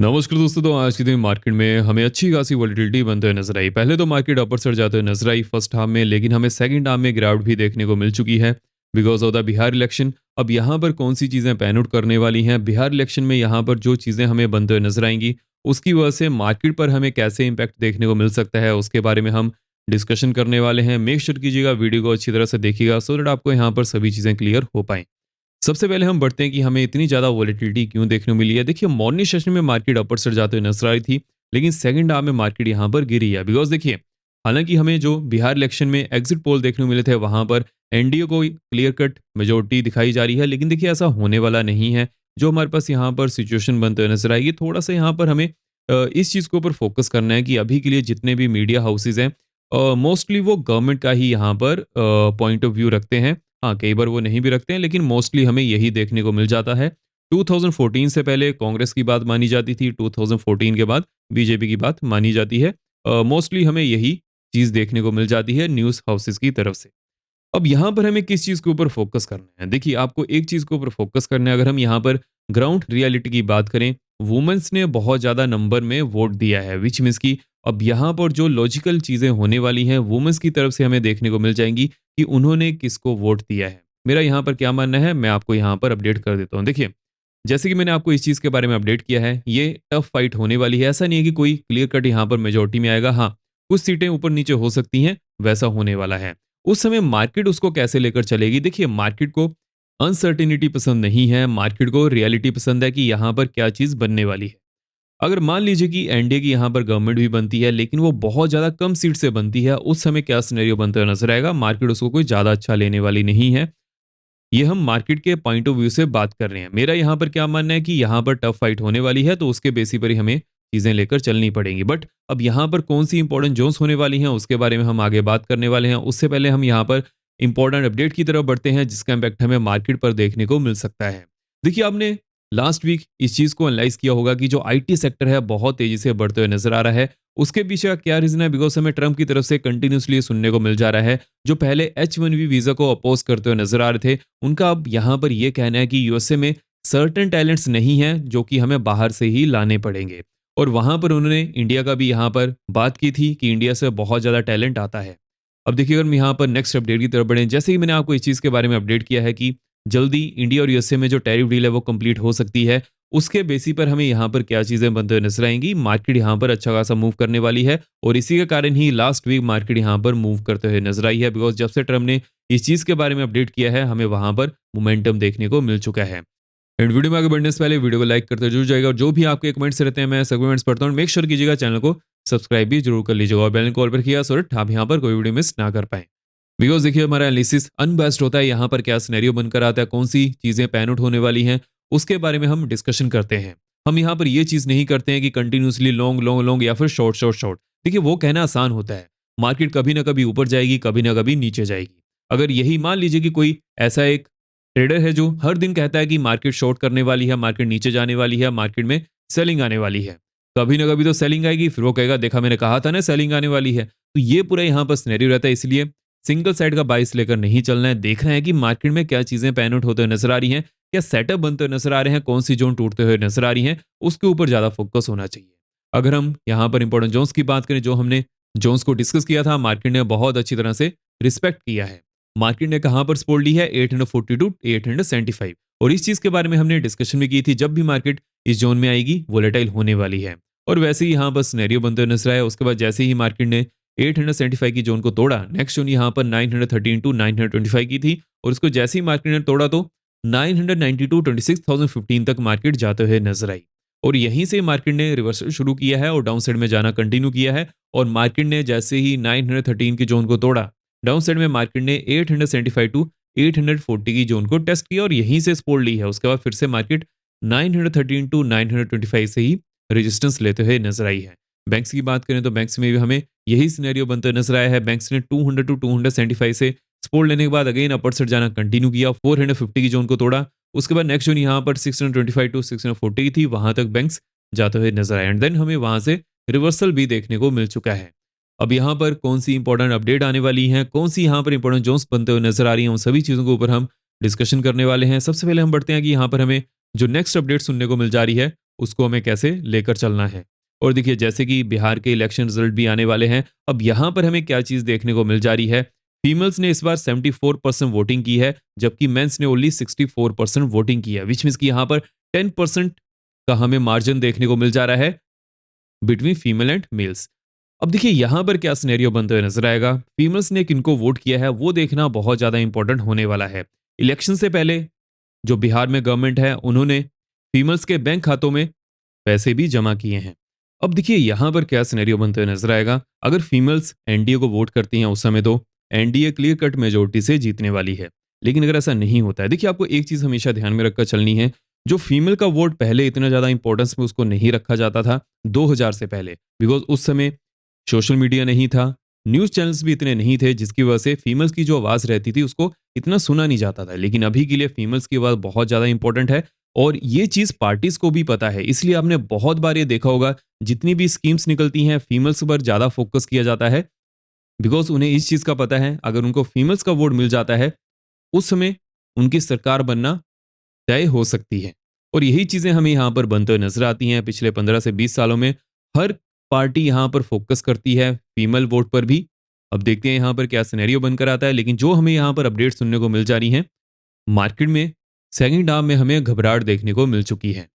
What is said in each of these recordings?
नमस्कार दोस्तों। तो आज के दिन मार्केट में हमें अच्छी खासी वॉलीटिलिटी बनते हुए नजर आई। पहले तो मार्केट अपर साइड जाते हुए नजर आई फर्स्ट हाफ में, लेकिन हमें सेकंड हाफ में गिरावट भी देखने को मिल चुकी है because of the Bihar election. अब यहाँ पर कौन सी चीज़ें पैन आउट करने वाली हैं बिहार इलेक्शन में, यहाँ पर जो चीज़ें हमें बनते हुए नजर आएंगी उसकी वजह से मार्केट पर हमें कैसे इंपैक्ट देखने को मिल सकता है, उसके बारे में हम डिस्कशन करने वाले हैं। मेक श्योर कीजिएगा वीडियो को अच्छी तरह से देखिएगा सो दैट आपको यहाँ पर सभी चीज़ें क्लियर हो पाएँ। सबसे पहले हम बढ़ते हैं कि हमें इतनी ज़्यादा वॉलेटिलिटी क्यों देखने को मिली है। देखिए, मॉर्निंग सेशन में मार्केट अपर साइड जाते हुए नजर आ रही थी, लेकिन सेकंड हाफ में मार्केट यहाँ पर गिरी है बिकॉज देखिए, हालांकि हमें जो बिहार इलेक्शन में एग्जिट पोल देखने को मिले थे वहां पर एनडीए को क्लियर कट मेजोरिटी दिखाई जा रही है, लेकिन देखिए ऐसा होने वाला नहीं है। जो हमारे पास यहाँ पर सिचुएशन बनते हुए नजर आएगी, थोड़ा सा यहाँ पर हमें इस चीज़ के ऊपर फोकस करना है कि अभी के लिए जितने भी मीडिया हाउसेज हैं मोस्टली वो गवर्नमेंट का ही यहाँ पर पॉइंट ऑफ व्यू रखते हैं। हाँ, कई बार वो नहीं भी रखते हैं, लेकिन मोस्टली हमें यही देखने को मिल जाता है। 2014 से पहले कांग्रेस की बात मानी जाती थी, 2014 के बाद बीजेपी की बात मानी जाती है। मोस्टली हमें यही चीज़ देखने को मिल जाती है न्यूज़ हाउसेस की तरफ से। अब यहाँ पर हमें किस चीज़ के ऊपर फोकस करना है? देखिए, आपको एक चीज़ के ऊपर फोकस करना है। अगर हम यहाँ पर ग्राउंड रियलिटी की बात करें, वुमेन्स ने बहुत ज़्यादा नंबर में वोट दिया है, विच मीन्स कि अब यहाँ पर जो लॉजिकल चीज़ें होने वाली हैं वुमेन्स की तरफ से हमें देखने को मिल जाएंगी कि उन्होंने किसको वोट दिया है। मेरा यहाँ पर क्या मानना है, मैं आपको यहाँ पर अपडेट कर देता हूँ। देखिए, जैसे कि मैंने आपको इस चीज़ के बारे में अपडेट किया है, ये टफ फाइट होने वाली है। ऐसा नहीं है कि कोई क्लियर कट यहाँ पर मेजोरिटी में आएगा। हाँ, कुछ सीटें ऊपर नीचे हो सकती हैं, वैसा होने वाला है। उस समय मार्केट उसको कैसे लेकर चलेगी? देखिए, मार्केट को अनसर्टेनिटी पसंद नहीं है, मार्केट को रियलिटी पसंद है कि यहाँ पर क्या चीज़ बनने वाली है। अगर मान लीजिए कि एनडीए की यहाँ पर गवर्नमेंट भी बनती है, लेकिन वो बहुत ज़्यादा कम सीट से बनती है, उस समय क्या सिनेरियो बनता हुआ नजर आएगा? मार्केट उसको कोई ज़्यादा अच्छा लेने वाली नहीं है। ये हम मार्केट के पॉइंट ऑफ व्यू से बात कर रहे हैं। मेरा यहाँ पर क्या मानना है कि यहाँ पर टफ फाइट होने वाली है, तो उसके बेसिस पर ही हमें चीज़ें लेकर चलनी पड़ेंगी। बट अब यहाँ पर कौन सी इंपॉर्टेंट जोन्स होने वाली हैं उसके बारे में हम आगे बात करने वाले हैं। उससे पहले हम यहाँ पर इंपॉर्टेंट अपडेट की तरफ बढ़ते हैं जिसका इम्पैक्ट हमें मार्केट पर देखने को मिल सकता है। देखिए, आपने लास्ट वीक इस चीज़ को एनालाइज किया होगा कि जो आईटी सेक्टर है बहुत तेजी से बढ़ते हुए नजर आ रहा है। उसके पीछे का क्या रीजन है? बिकॉज हमें ट्रंप की तरफ से कंटिन्यूसली सुनने को मिल जा रहा है, जो पहले H1B वीजा को अपोज करते हुए नजर आ रहे थे, उनका अब यहाँ पर यह कहना है कि यूएसए में सर्टेन टैलेंट्स नहीं हैं जो कि हमें बाहर से ही लाने पड़ेंगे। और वहां पर उन्होंने इंडिया का भी यहाँ पर बात की थी कि इंडिया से बहुत ज़्यादा टैलेंट आता है। अब देखिए, अगर हम यहाँ पर नेक्स्ट अपडेट की तरफ बढ़ें, जैसे ही मैंने आपको इस चीज़ के बारे में अपडेट किया है कि जल्दी इंडिया और यूएसए में जो टैरिफ डील है वो कंप्लीट हो सकती है, उसके बेसिस पर हमें यहाँ पर क्या चीज़ें बनते हुए नजर आएंगी। मार्केट यहाँ पर अच्छा खासा मूव करने वाली है और इसी के कारण ही लास्ट वीक मार्केट यहाँ पर मूव करते हुए नजर आई है बिकॉज जब से ट्रम्प ने इस चीज़ के बारे में अपडेट किया है, हमें वहाँ पर मोमेंटम देखने को मिल चुका है। एंड वीडियो में आगे बढ़ने से पहले वीडियो को लाइक करते जरूर जाएगा, और जो भी आपके कमेंट्स रहते हैं मैं सब कमेंट्स पढ़ता हूँ। मेक श्योर कीजिएगा चैनल को सब्सक्राइब भी जरूर कर लीजिएगा और बेल कॉल पर किया सो आप यहाँ पर कोई वीडियो मिस ना कर पाए। बिकॉज देखिए, हमारा एनालिसिस अनबैस्ड होता है, यहाँ पर क्या सिनेरियो बनकर आता है, कौन सी चीज़ें पैन आउट होने वाली हैं, उसके बारे में हम डिस्कशन करते हैं। हम यहाँ पर ये चीज़ नहीं करते हैं कि कंटिन्यूसली लॉन्ग लॉन्ग लॉन्ग या फिर शॉर्ट शॉर्ट शॉर्ट। देखिए, वो कहना आसान होता है। मार्केट कभी ना कभी ऊपर जाएगी, कभी ना कभी नीचे जाएगी। अगर यही मान लीजिए कि कोई ऐसा एक ट्रेडर है जो हर दिन कहता है कि मार्केट शॉर्ट करने वाली है, मार्केट नीचे जाने वाली है, मार्केट में सेलिंग आने वाली है, कभी ना कभी तो सेलिंग आएगी, फिर वो कहेगा देखा मैंने कहा था ना सेलिंग आने वाली है। तो ये पूरा यहाँ पर सिनेरियो रहता है। इसलिए सिंगल साइड का बाइस लेकर नहीं चलना है, देखना है कि मार्केट में क्या चीजें पैन आउट होते हुए नजर आ रही हैं, क्या सेटअप बनते हुए नजर आ रहे हैं, कौन सी जोन टूटते हुए नजर आ रही हैं, उसके ऊपर ज्यादा फोकस होना चाहिए। अगर हम यहाँ पर इंपॉर्टेंट जोन्स की बात करें, जो हमने जोन्स को डिस्कस किया था, मार्केट ने बहुत अच्छी तरह से रिस्पेक्ट किया है। मार्केट ने कहां पर सपोर्ट ली है? 840 टू 875। और इस चीज के बारे में हमने डिस्कशन भी की थी, जब भी मार्केट इस जोन में आएगी वोलेटाइल होने वाली है। और वैसे ही यहाँ पर सिनेरियो बनते हुए नजर आया। उसके बाद जैसे ही मार्केट ने 875 की जोन को तोड़ा, नेक्स्ट जोन यहाँ पर 913 टू 925 की थी, और उसको जैसे ही मार्केट ने तोड़ा तो 992 26,015 तक मार्केट जाते हुए नजर आई। और यहीं से मार्केट ने रिवर्सल शुरू किया है और डाउन साइड में जाना कंटिन्यू किया है। और मार्केट ने जैसे ही 913 की जोन को तोड़ा, डाउन साइड में मार्केट ने 875 टू 840 की जोन को टेस्ट किया और यहीं से सपोर्ट ली है। उसके बाद फिर से मार्केट 913 टू 925 से ही रेजिस्टेंस लेते हुए नजर आई है। बैंक्स की बात करें तो बैंक्स में भी हमें यही सिनेरियो बनते नजर आया है। बैंक्स ने 200 टू 275 से सपोर्ट लेने के बाद अगेन अपर साइड जाना कंटिन्यू किया, 450 की जोन को तोड़ा। उसके बाद नेक्स्ट जोन यहाँ पर 625 टू 640 थी, वहां तक बैंक्स जाते हुए नजर आए एंड देन हमें वहां से रिवर्सल भी देखने को मिल चुका है। अब यहाँ पर कौन सी इंपॉर्टेंट अपडेट आने वाली है, कौन सी यहाँ पर इंपॉर्टेंट जोन्स बनते हुए नजर आ रही हैं, उन सभी चीज़ों के ऊपर हम डिस्कशन करने वाले हैं। सबसे पहले हम बढ़ते हैं कि यहाँ पर हमें जो नेक्स्ट अपडेट सुनने को मिल जा रही है उसको हमें कैसे लेकर चलना है। और देखिए जैसे कि बिहार के इलेक्शन रिजल्ट भी आने वाले हैं, अब यहाँ पर हमें क्या चीज़ देखने को मिल जा रही है। फीमेल्स ने इस बार 74% वोटिंग की है, जबकि मेंस ने ओनली 64% वोटिंग की है, विच मीन्स कि यहाँ पर 10% का हमें मार्जिन देखने को मिल जा रहा है बिटवीन फीमेल एंड मेल्स। अब देखिए यहाँ पर क्या सिनेरियो बनते हुए नजर आएगा। फीमेल्स ने किनको वोट किया है वो देखना बहुत ज़्यादा इंपॉर्टेंट होने वाला है। इलेक्शन से पहले जो बिहार में गवर्नमेंट है उन्होंने फीमेल्स के बैंक खातों में पैसे भी जमा किए हैं। अब देखिए यहाँ पर क्या सिनेरियो बनते हुए नजर आएगा। अगर फीमेल्स एनडीए को वोट करती हैं उस समय तो एनडीए क्लियर कट मेजोरिटी से जीतने वाली है। लेकिन अगर ऐसा नहीं होता है, देखिए आपको एक चीज हमेशा ध्यान में रखकर चलनी है। जो फीमेल का वोट पहले इतना ज्यादा इंपॉर्टेंस में उसको नहीं रखा जाता था 2000 से पहले, बिकॉज उस समय सोशल मीडिया नहीं था, न्यूज़ चैनल्स भी इतने नहीं थे, जिसकी वजह से फीमेल्स की जो आवाज़ रहती थी उसको इतना सुना नहीं जाता था। लेकिन अभी के लिए फीमेल्स की आवाज़ बहुत ज़्यादा इंपॉर्टेंट है और ये चीज़ पार्टीज़ को भी पता है। इसलिए आपने बहुत बार ये देखा होगा, जितनी भी स्कीम्स निकलती हैं फीमेल्स पर ज़्यादा फोकस किया जाता है, बिकॉज़ उन्हें इस चीज़ का पता है अगर उनको फीमेल्स का वोट मिल जाता है, उस समय उनकी सरकार बनना तय हो सकती है। और यही चीज़ें हमें यहाँ पर बनते हुए नज़र आती हैं पिछले 15 से 20 सालों में। हर पार्टी यहाँ पर फोकस करती है फीमेल वोट पर भी। अब देखते हैं यहाँ पर क्या सिनेरियो बनकर आता है। लेकिन जो हमें यहाँ पर अपडेट सुनने को मिल जा रही हैं, मार्केट में सेकंड हाफ में हमें घबराहट देखने को मिल चुकी है।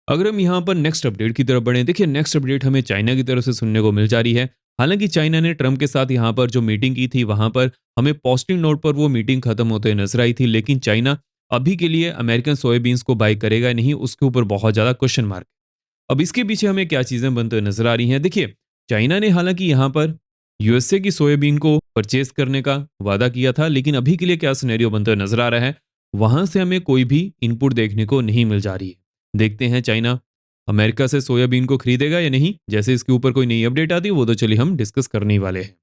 अगर हम यहाँ पर नेक्स्ट अपडेट की तरफ बढ़ें, देखिए नेक्स्ट अपडेट हमें चाइना की तरफ से सुनने को मिल जा रही है। हालांकि चाइना ने ट्रम्प के साथ यहाँ पर जो मीटिंग की थी वहां पर हमें पॉजिटिव नोट पर वो मीटिंग खत्म होते हुए नजर आई थी। लेकिन चाइना अभी के लिए अमेरिकन सोयाबीन्स को बाय करेगा नहीं, उसके ऊपर बहुत ज्यादा क्वेश्चन मार्क। अब इसके पीछे हमें क्या चीजें बनते हुए नजर आ रही हैं। देखिए चाइना ने हालांकि यहाँ पर यूएसए की सोयाबीन को परचेज करने का वादा किया था, लेकिन अभी के लिए क्या सिनेरियो बनते हुए नजर आ रहा है, वहां से हमें कोई भी इनपुट देखने को नहीं मिल जा रही है। देखते हैं चाइना अमेरिका से सोयाबीन को खरीदेगा या नहीं। जैसे इसके ऊपर कोई नई अपडेट आती है वो तो चलिए हम डिस्कस करने ही वाले हैं।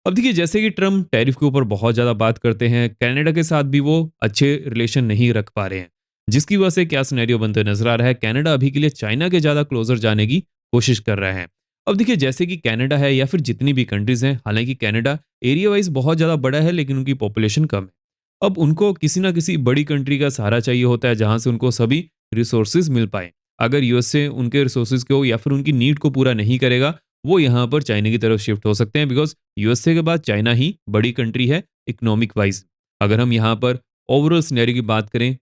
अब देखिए जैसे कि ट्रम्प टैरिफ के ऊपर बहुत ज़्यादा बात करते हैं, कनाडा के साथ भी वो अच्छे रिलेशन नहीं रख पा रहे हैं, जिसकी वजह से क्या सिनेरियो बनते नजर आ रहा है, कनाडा अभी के लिए चाइना के ज़्यादा क्लोजर जाने की कोशिश कर रहा है। अब देखिए जैसे कि कनाडा है या फिर जितनी भी कंट्रीज हैं, हालांकि कनाडा एरिया वाइज बहुत ज़्यादा बड़ा है लेकिन उनकी पॉपुलेशन कम है। अब उनको किसी ना किसी बड़ी कंट्री का सहारा चाहिए होता है जहां से उनको सभी रिसोर्सेज मिल पाए। अगर यूएसए उनके रिसोर्सेज को या फिर उनकी नीड को पूरा नहीं करेगा, वो यहाँ पर चाइना की तरफ शिफ्ट हो सकते हैं, बिकॉज यूएसए के बाद चाइना ही बड़ी कंट्री है इकोनॉमिक वाइज। अगर हम यहाँ पर ओवरऑल सिनेरियो की बात करें,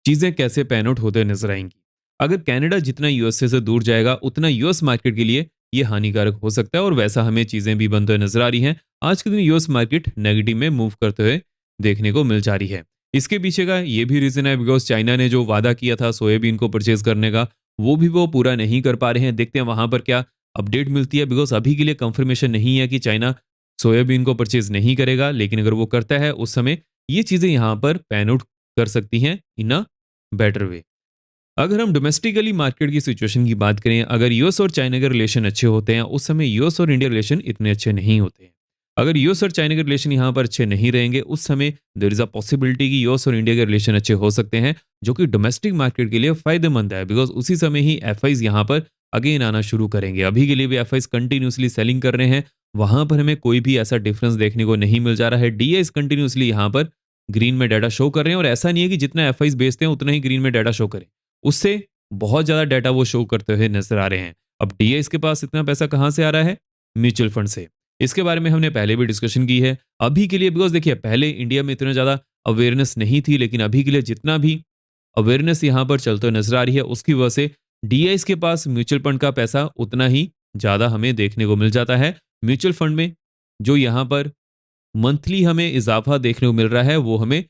चीज़ें कैसे पैन आउट होते नजर आएंगी। अगर कनाडा जितना यूएसए से दूर जाएगा उतना यूएस मार्केट के लिए ये हानिकारक हो सकता है, और वैसा हमें चीज़ें भी बनते हुए नजर आ रही हैं। आज के दिन यूएस मार्केट नेगेटिव में मूव करते हुए देखने को मिल जा रही है। इसके पीछे का ये भी रीजन है बिकॉज चाइना ने जो वादा किया था सोयाबीन को परचेज करने का, वो भी वो पूरा नहीं कर पा रहे हैं। देखते हैं वहां पर क्या अपडेट मिलती है, बिकॉज अभी के लिए कंफर्मेशन नहीं है कि चाइना सोयाबीन को परचेज नहीं करेगा, लेकिन अगर वो करता है उस समय ये चीजें यहाँ पर पैन आउट कर सकती हैं इन अ बेटर वे। अगर हम डोमेस्टिकली मार्केट की सिचुएशन की बात करें, अगर यूएस और चाइना के रिलेशन अच्छे होते हैं उस समय यूएस और इंडिया रिलेशन इतने अच्छे नहीं होते हैं। अगर यूएस और चाइना के रिलेशन यहाँ पर अच्छे नहीं रहेंगे उस समय देयर इज अ पॉसिबिलिटी कि यूएस और इंडिया के रिलेशन अच्छे हो सकते हैं, जो कि डोमेस्टिक मार्केट के लिए फायदेमंद है, बिकॉज उसी समय ही एफआईज यहाँ पर अगेन आना शुरू करेंगे। अभी के लिए भी एफआईज कंटिन्यूसली सेलिंग कर रहे हैं, वहां पर हमें कोई भी ऐसा डिफरेंस देखने को नहीं मिल जा रहा है। डीआईज कंटिन्यूसली यहाँ पर ग्रीन में डाटा शो कर रहे हैं, और ऐसा नहीं है कि जितना एफआईज बेचते हैं उतना ही ग्रीन में डाटा शो करें, उससे बहुत ज़्यादा डाटा वो शो करते हुए नजर आ रहे हैं। अब डीए इसके पास इतना पैसा कहाँ से आ रहा है? म्यूचुअल फंड से। इसके बारे में हमने पहले भी डिस्कशन की है। अभी के लिए बिकॉज देखिए पहले इंडिया में इतना ज़्यादा अवेयरनेस नहीं थी, लेकिन अभी के लिए जितना भी अवेयरनेस यहाँ पर चलते हुए नजर आ रही है उसकी वजह से डीआईएस के पास म्यूचुअल फंड का पैसा उतना ही ज़्यादा हमें देखने को मिल जाता है। म्यूचुअल फंड में जो यहाँ पर मंथली हमें इजाफा देखने को मिल रहा है वो हमें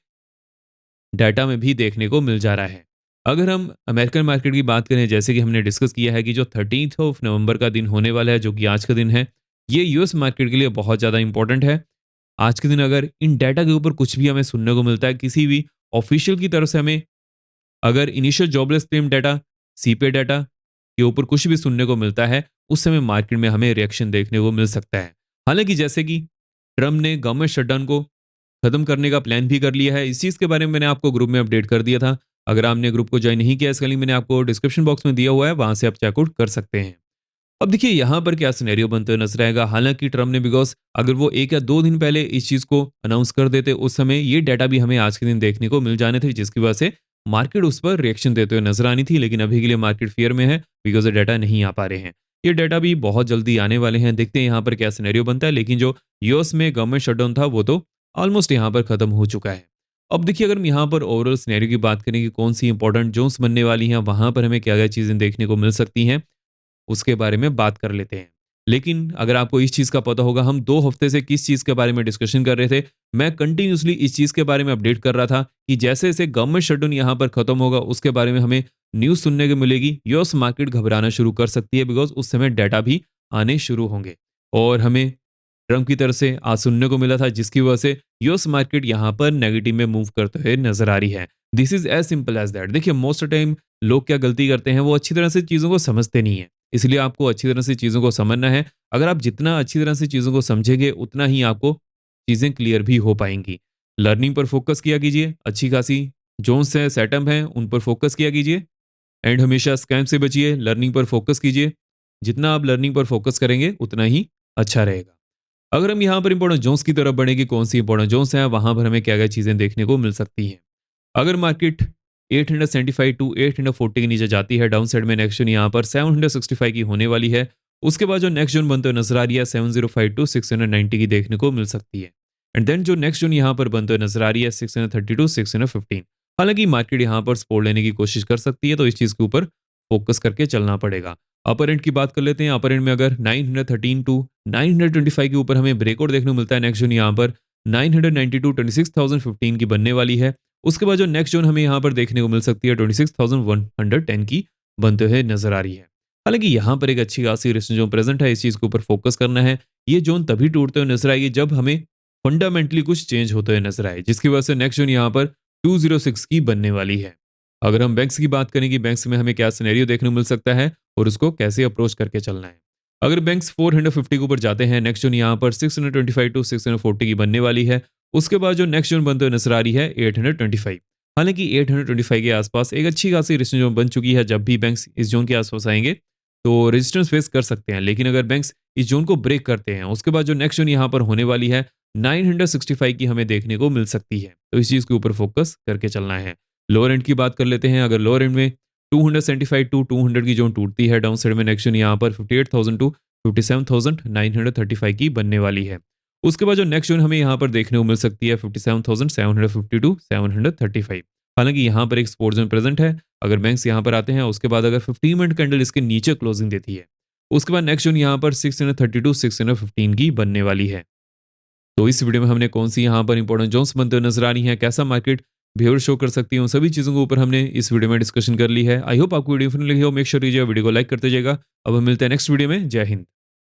डाटा में भी देखने को मिल जा रहा है। अगर हम अमेरिकन मार्केट की बात करें, जैसे कि हमने डिस्कस किया है कि जो 13 ऑफ नवंबर का दिन होने वाला है, जो कि आज का दिन है, ये यूएस मार्केट के लिए बहुत ज़्यादा इंपॉर्टेंट है। आज के दिन अगर इन डाटा के ऊपर कुछ भी हमें सुनने को मिलता है, किसी भी ऑफिशियल की तरफ से हमें अगर initial jobless claim data, CPI data के ऊपर कुछ भी सुनने को मिलता है, उस समय मार्केट में हमें रिएक्शन देखने को मिल सकता है। हालांकि जैसे कि ट्रम्प ने गवर्नमेंट शटडाउन को खत्म करने का प्लान भी कर लिया है, इस चीज़ के बारे में मैंने आपको ग्रुप में अपडेट कर दिया था। अगर आपने ग्रुप को ज्वाइन नहीं किया, इसका लिंक मैंने आपको डिस्क्रिप्शन बॉक्स में दिया हुआ है, वहां से आप चेकआउट कर सकते हैं। अब देखिए यहाँ पर क्या सिनेरियो बनते हुए नजर आएगा। हालांकि ट्रम्प ने बिकॉज अगर वो 1 या 2 दिन पहले इस चीज़ को अनाउंस कर देते, उस समय ये डाटा भी हमें आज के दिन देखने को मिल जाने थे, जिसकी वजह से मार्केट उस पर रिएक्शन देते हुए नजर आनी थी, लेकिन अभी के लिए मार्केट फियर में है बिकॉज डाटा नहीं आ पा रहे हैं। ये डाटा भी बहुत जल्दी आने वाले हैं, देखते हैं यहाँ पर क्या सिनेरियो बनता है। लेकिन जो यूएस में गवर्नमेंट शटडाउन था वो तो ऑलमोस्ट यहाँ पर खत्म हो चुका है। अब देखिए, अगर हम यहाँ पर ओवरऑल सिनेरियो की बात करें कि कौन सी इंपॉर्टेंट जोन्स बनने वाली हैं, वहां पर हमें क्या क्या चीजें देखने को मिल सकती हैं, उसके बारे में बात कर लेते हैं। लेकिन अगर आपको इस चीज़ का पता होगा, हम 2 हफ्ते से किस चीज़ के बारे में डिस्कशन कर रहे थे। मैं कंटिन्यूअसली इस चीज़ के बारे में अपडेट कर रहा था कि जैसे-जैसे गवर्नमेंट शटडाउन यहाँ पर खत्म होगा, उसके बारे में हमें न्यूज़ सुनने को मिलेगी। यूएस मार्केट घबराना शुरू कर सकती है बिकॉज़ उस समय डाटा भी आने शुरू होंगे। और हमें ट्रम्प की तरफ से आज सुनने को मिला था, जिसकी वजह से यूएस मार्केट यहाँ पर नेगेटिव में मूव करते हुए नज़र आ रही है। This is as simple as that. देखिए, मोस्ट ऑफ टाइम लोग क्या गलती करते हैं, वो अच्छी तरह से चीज़ों को समझते नहीं हैं। इसलिए आपको अच्छी तरह से चीज़ों को समझना है। अगर आप जितना अच्छी तरह से चीज़ों को समझेंगे, उतना ही आपको चीज़ें क्लियर भी हो पाएँगी। लर्निंग पर फ़ोकस किया कीजिए, अच्छी खासी जोन्स हैं, सेटअप हैं, उन पर फ़ोकस किया कीजिए एंड हमेशा स्कैम से बचिए, लर्निंग पर फ़ोकस कीजिए। जितना आप लर्निंग पर फ़ोकस करेंगे, उतना ही अच्छा रहेगा। अगर हम यहाँ पर इंपॉर्टेंट जोन्स की तरफ बढ़ें कि कौन सी इंपॉर्टेंट जोन्स हैं, वहाँ पर हमें क्या-क्या चीज़ें देखने को मिल सकती हैं। अगर मार्केट 875 टू 840 के नीचे जाती है, डाउन साइड में नेक्स्ट जोन यहाँ पर 765 की होने वाली है। उसके बाद जो नेक्स्ट जोन बनते हुए नजर आ रही है 705 टू 690 की देखने को मिल सकती है। एंड देन जो नेक्स्ट जोन यहाँ पर बनते हुए नजर आ रही है 630 टू 615। हालांकि मार्केट यहाँ पर सपोर्ट लेने की कोशिश कर सकती है, तो इस चीज़ के ऊपर फोकस करके चलना पड़ेगा। अपर एंड की बात कर लेते हैं। अपर एंड में अगर 913 टू 925 के ऊपर हमें ब्रेकआउट देखने को मिलता है, नेक्स्ट जोन यहाँ पर 990 टू 26,015 की बनने वाली है। उसके बाद जो नेक्स्ट जोन हमें यहाँ पर देखने को मिल सकती है 26,110 की बनते हुए नजर आ रही है। हालांकि यहाँ पर एक अच्छी खासी रेजिस्टेंस जोन प्रेजेंट है, इस चीज के ऊपर फोकस करना है। ये जोन तभी टूटते हुए नजर आएगी जब हमें फंडामेंटली कुछ चेंज होते हुए नजर आए, जिसकी वजह से नेक्स्ट जोन यहाँ पर 206 की बनने वाली है। अगर हम बैंक्स की बात करें कि बैंक्स में हमें क्या सिनेरियो देखने को मिल सकता है और उसको कैसे अप्रोच करके चलना है। अगर बैंक्स 450 के ऊपर जाते हैं, नेक्स्ट जोन यहाँ पर 625 टू 640 की बनने वाली है। उसके बाद जो नेक्स्ट जोन बनते हुए नजर आ रही है 825। हालांकि 825 के आसपास एक अच्छी खासी रेजिस्टेंस जोन बन चुकी है। जब भी बैंक्स इस जोन के आसपास आएंगे तो रेजिस्टेंस फेस कर सकते हैं, लेकिन अगर बैंक्स इस जोन को ब्रेक करते हैं, उसके बाद जो नेक्स्ट जोन यहाँ पर होने वाली है 965 की हमें देखने को मिल सकती है। तो इस चीज के ऊपर फोकस करके चलना है। लोअर एंड की बात कर लेते हैं। अगर लोअर एंड में 275 टू 200 की जोन टूटती है, डाउन साइड में नेक्स्ट जोन यहाँ पर 58,000 टू 57,935 की बनने वाली है। उसके बाद जो नेक्स्ट जोन हमें यहाँ पर देखने को मिल सकती है 57,750 टू 735। हालांकि यहाँ पर एक सपोर्ट जोन प्रेजेंट है। अगर बैंक्स यहाँ पर आते हैं, उसके बाद अगर 15 मिनट कैंडल इसके नीचे क्लोजिंग देती है, उसके बाद नेक्स्ट जोन यहाँ पर 630 टू 615 की बनने वाली है। तो इस वीडियो में हमने कौन सी यहाँ पर इंपॉर्टेंट जोन्स बनते हुए नजर आ रही हैं, कैसा मार्केट बिहेवियर शो कर सकती है, उन सभी चीज़ों के ऊपर हमने इस वीडियो में डिस्कशन कर ली है। आई होप आपको वीडियो लगी हो। मेक श्योर वीडियो को लाइक करते जाएगा। अब हम मिलते हैं नेक्स्ट वीडियो में। जय हिंद।